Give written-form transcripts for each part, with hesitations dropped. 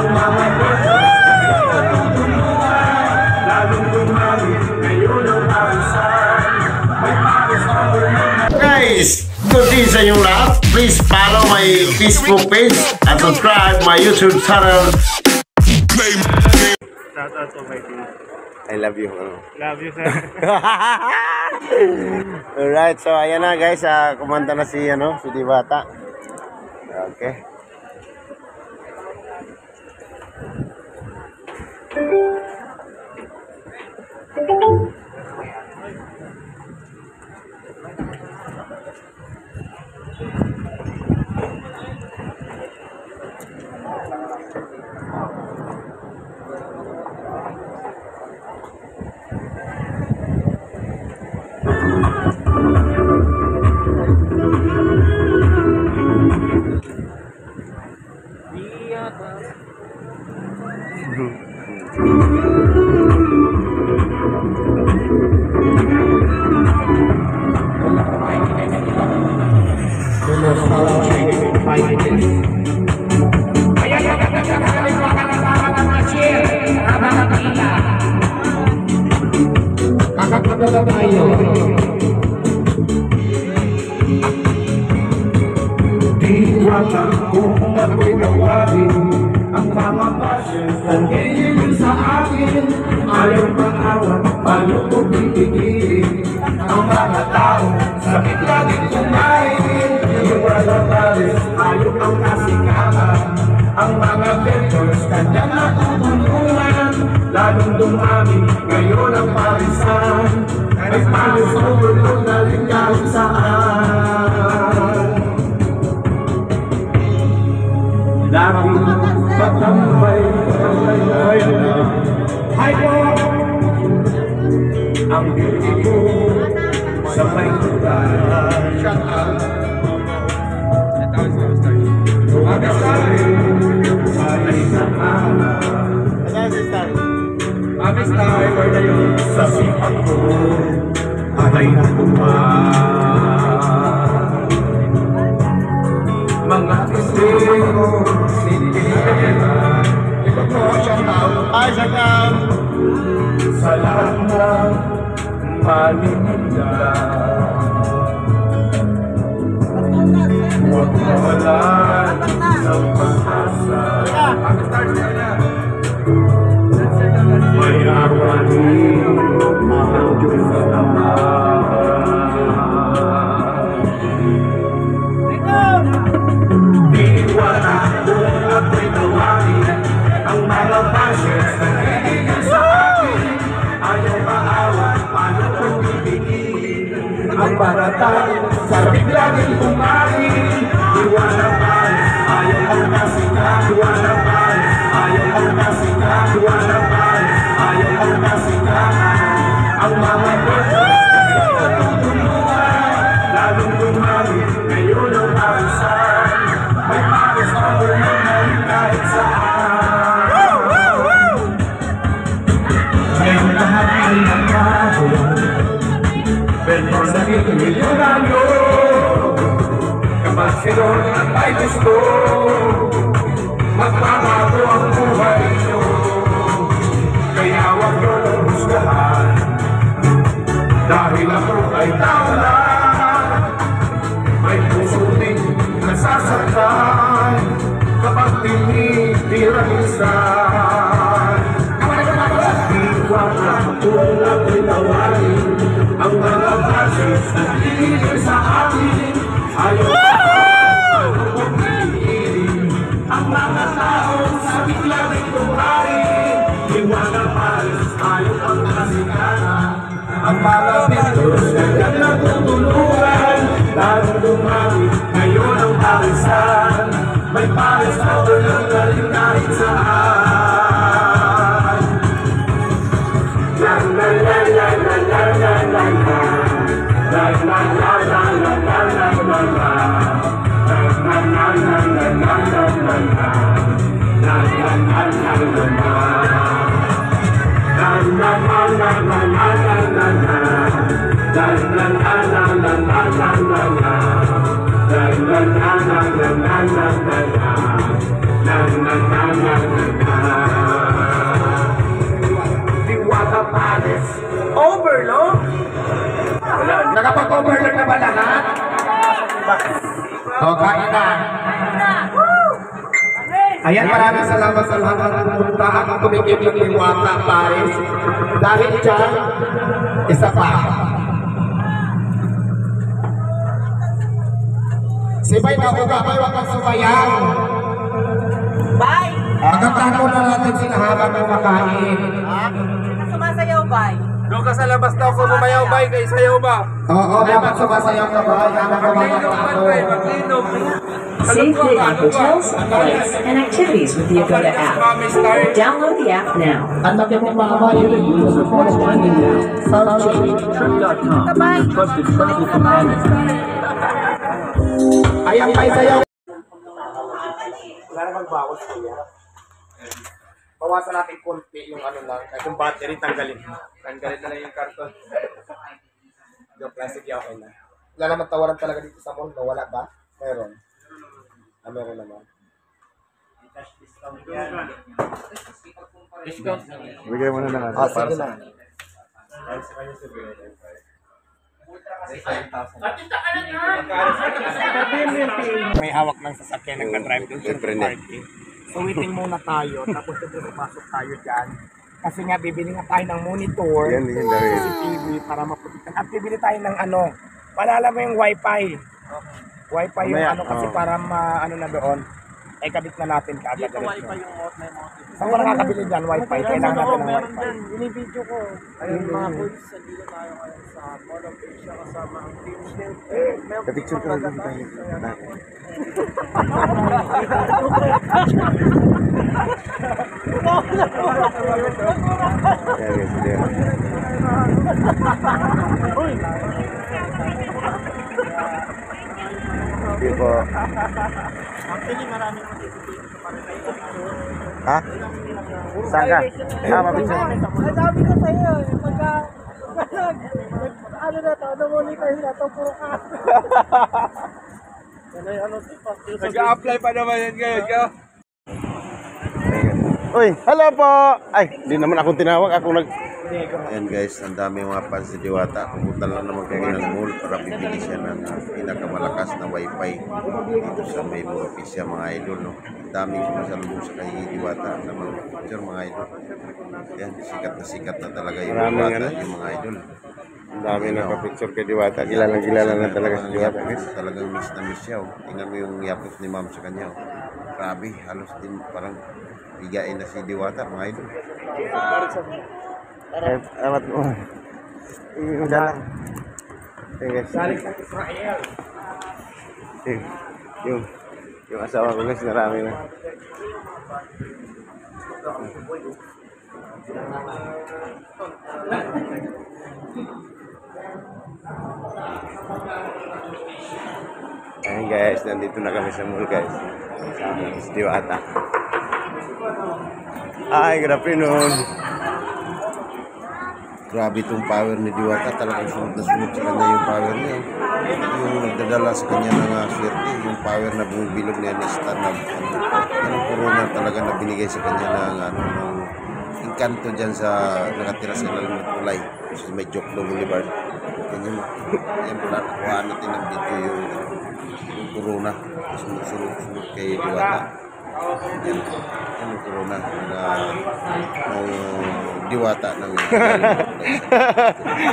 ang mga boses lalong dumami ngayon ang parisan. May paris over na. Guys, good day sa inyong lahat. Please follow my Facebook page and subscribe my YouTube channel. Shout out to my team. I love you. Love you, sir. Alright, so ayan na guys, kumanta na si Diwata. Okay. Diwata kung ako'y nawalin ang mga passions ang hihigil sa akin. Ayaw pang-awat, paano ko pipigilin ang mga tao sakit laging kumain. Yung wala pares, ayaw ang kasikatan. Ang mga vendors kanya natutulungan, lalong dumami ngayon ang parisan. May pares overload na rin kahit saan. Laging patambay Hi po! Ang beauty ko sa may tutan. Shut up! Tumagas tayo ay isang araw. Magas tayo na yun sa sipat ko ay natuman. Mga testigo sinigyan ito po siyang tao ay sakam sa lahat ng maninila. Huwag mawalan ng pag-asa. May awanin ang Diyos na naman. Diwata kung ako'y nawalin ang mga passions na hihigil sa akin. Ayaw maawat, paano kong bibigin ang paratang sarap laging kumain. Diwata pares, ayaw ang kasikat. Diwata pares, ayaw ang kasikat. Diwata pares, ayaw ang kasikat. Ang mga boses natutulungan, lalong dumami ngayon ang parisan. May pares over na rin kahit saan. Ngayon lahat ay nagbago, vendors naging milyonaryo. Kapag sinod at may gusto, magbabago ang buhay nyo. Kaya huwag nyo nang husgahan, dahil ako ay tao lang. May puso din nasasaktan kapag tinitirahisan. Diwata kung ako'y nawalin ang mga passions na hihigil sa akin. Ayaw kong pipigilin ang mga taong sakit laging kumain. Diwata pares, ayaw ang kasikatan. Ang mga vendors kanya natutulungan, lalong dumami ngayon ang parisan. May pares overload na rin kahit saan. La la la la la la la la la. La la la la la la la la la. La la la la la la la la la. La la la la la la. La la la la la la la la. La la la la la la la la. La la la la la la la la. Diwata Palace. Overload? Nakapag-overload na ba lahat? O, kain na. Ayan, maraming salamat sa lahat ng pumunta at ang tumikip ng Diwata Palace. Dahil dyan, isa pa. Si Bay na uga, Bay, wag kang sumayaw. Bye! Kakantahan muna natin sila habang kumakain. Sumasayaw, bye! Doon ka sa labas daw kung bumayaw ba, kay sayaw ba? Oo, dapat sumasayaw ka ba? Habang kumakain ako. Maglinom. Save date on hotels, flights, and activities with the Agoda app. Download the app now. Ang laki ng mama, yun ang use of force finding now. Trip.com, trusted companion. Ayan, Bay, sayaw. Wala namang bawas kuya. Bawasan natin konti yung ano lang. Kung battery, tanggalin. Tanggalin na lang yung karton. Yung plastic yung okay na. Wala naman tawaran talaga dito sa mall. Wala ba? Meron. Meron naman. Discount. Bigay mo na lang. Sige na. May hawak ng sasakyan, nagka-drive doon sa parking. So waiting muna tayo, tapos papasok tayo dyan. Kasi nga bibili nga tayo ng monitor, CCTV para maprotektan. At bibili tayo ng ano, palala mo yung wifi. Wifi yung ano kasi para ano na doon. Ay kabit na natin kaagad. Dito wifi yung mode na yung saan ka nakakabili dyan, wifi? Kailangan natin ng wifi. Binibidyo ko. Ayun mga boys, nandito tayo ngayon sa Mall of Asia kasama ang team Shield. Kapicture ka lang dito tayo. Hindi po. Actually, maraming Ha? Saan ka? Mapicture. Ang dami ko sa'yo, pagka ano na to, namonitor na to, puro ka. Nag-a-apply pa naman yan ngayon ka? Uy, hello po! Ay, di naman ako tinawag. Ako nag... Ayan guys, ang dami mga fans ni Diwata. Pumunta lang naman kami ng mall para bibili siya ng pinakamalakas na wifi dito sa may mall office siya, mga idol. No? Ang daming sumasalubong sa kay Diwata na mga picture, mga idol. Ayan, sikat na talaga yung Diwata, yung mga idol. Ang dami nagpa-picture kay Diwata. Kilala na talaga si Diwata. Talagang miss na miss siya. Oh. Tingnan mo yung yapos ni ma'am sa kanya. Oh. Grabe, halos din parang bigain na si Diwata, mga idol. Amat mo. Yung dalang. Galing sa Israel. Yung asawa ko guys, narami na. Ayan guys, nandito na kami sa mall guys. Sa Diwata. Hi, good afternoon. Grabe itong power ni Diwata, talagang sunod na sunod sa kanya yung power niya. Yung nagdadala sa kanya ng swerte, yung power na bumibilog niya na stand up. Yung corona talaga na binigay sa kanya ng engkanto dyan sa nakatira sa ilalim ng tulay. Kasi may Joklo Boulevard. Ganyan mo. Yan pala, nakuhaan natin ng video yung corona. Sunod kay Diwata. Yan yung corona ng Diwata ng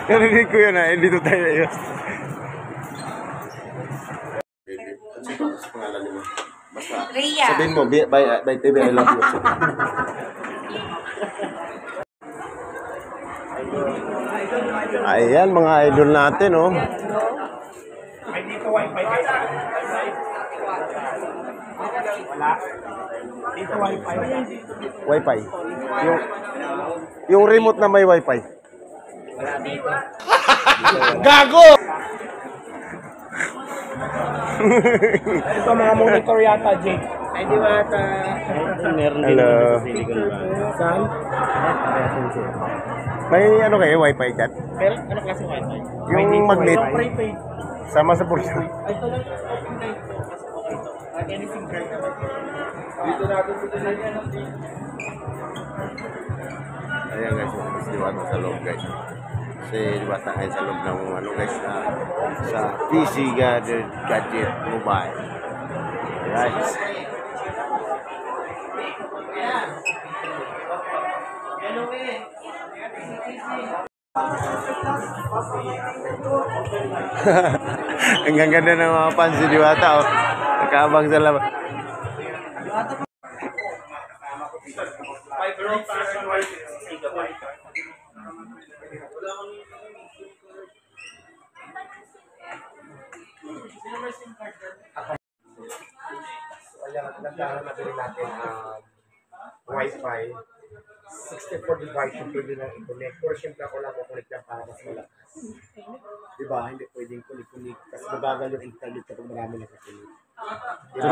narinig ko yun dito tayo ayos. Rhea. Sabihin mo, by TV, I love you. Ayan, mga idol natin, oh. Ay, dito wifi guys. Wala. Dito wifi. Wi-Fi. Yung remote na may Wi-Fi. Gago! Ito mga monitor yata, Jake. Ay, Diwata. Hello. Saan? May ano kayo, Wi-Fi chat? Pero ano klase wifi? Yung magnet. Prepaid. Sama sa pulso. Ay, ito lang. Anything great naman. Ayan guys, si Diwata sa loob guys. Si Diwata ngayon sa loob ng ano guys sa PC Gadget Mobile. Guys. Ang ganda ng mga fans si Diwata oh. Nakabang sa labas. Ayan, nagdahan na bilhin natin Wi-Fi. 64 devices pwede na i-connect. Pero syempre ako lang kukunik yan para mas malakas. Diba? Hindi pwedeng kunik-kunik. Kasi mabagal yung internet kapag marami nakakunik. Diba?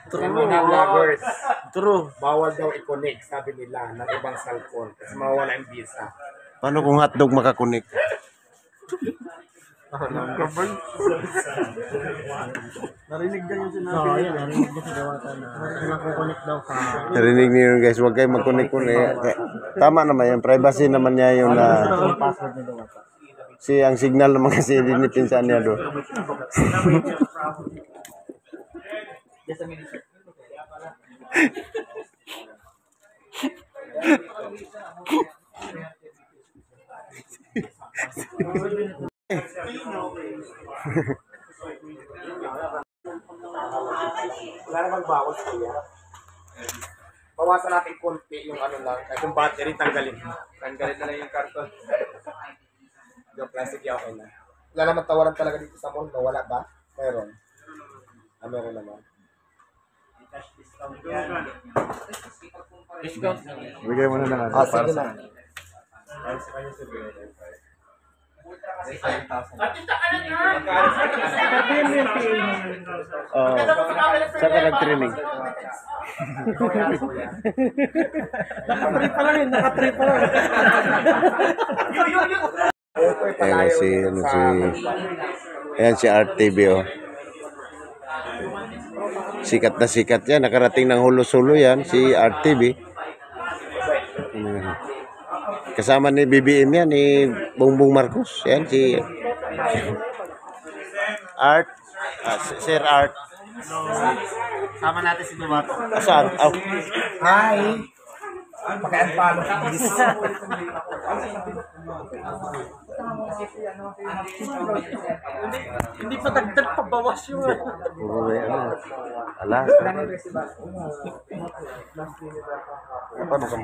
True. Yung mga vloggers, True. bawal daw i-connect, sabi nila, ng ibang cellphone. Kasi mawawala yung visa. Paano kung hotdog makakunik? Narinig niya yung sinabi. Oo, yun. Narinig niya si Diwata na nakukunik daw ka. Narinig niyo yun guys, huwag kayo magkunik-kunik. Tama naman yan, privacy naman niya yung Yung password ni Diwata. ang signal naman kasi hindi ni pinsan niya doon. Wala namang bawas kuya. Bawasan natin konti yung ano lang, kahit yung battery tanggalin. Tanggalin na lang yung karton. Yung plastic yung okay na. Wala naman tawaran talaga dito sa mall, wala ba? Meron. Meron naman. Bigay mo na lang. Sige na. Saan ka nag-training? Nakatrip pa lang yun. Nakatrip pa lang. Ayan si RTV oh. Sikat na sikat yan. Nakarating ng hulo-sulo yan. Si RTV. Kasama ni BBM yan. Ni Bongbong Marcos. Yan si Art. Sir Art. Sama natin si Diwata. Saan? Oh. Hi! Paki-unfollow please. Hindi pa dagdag pa bawas yung Alas. Paano ka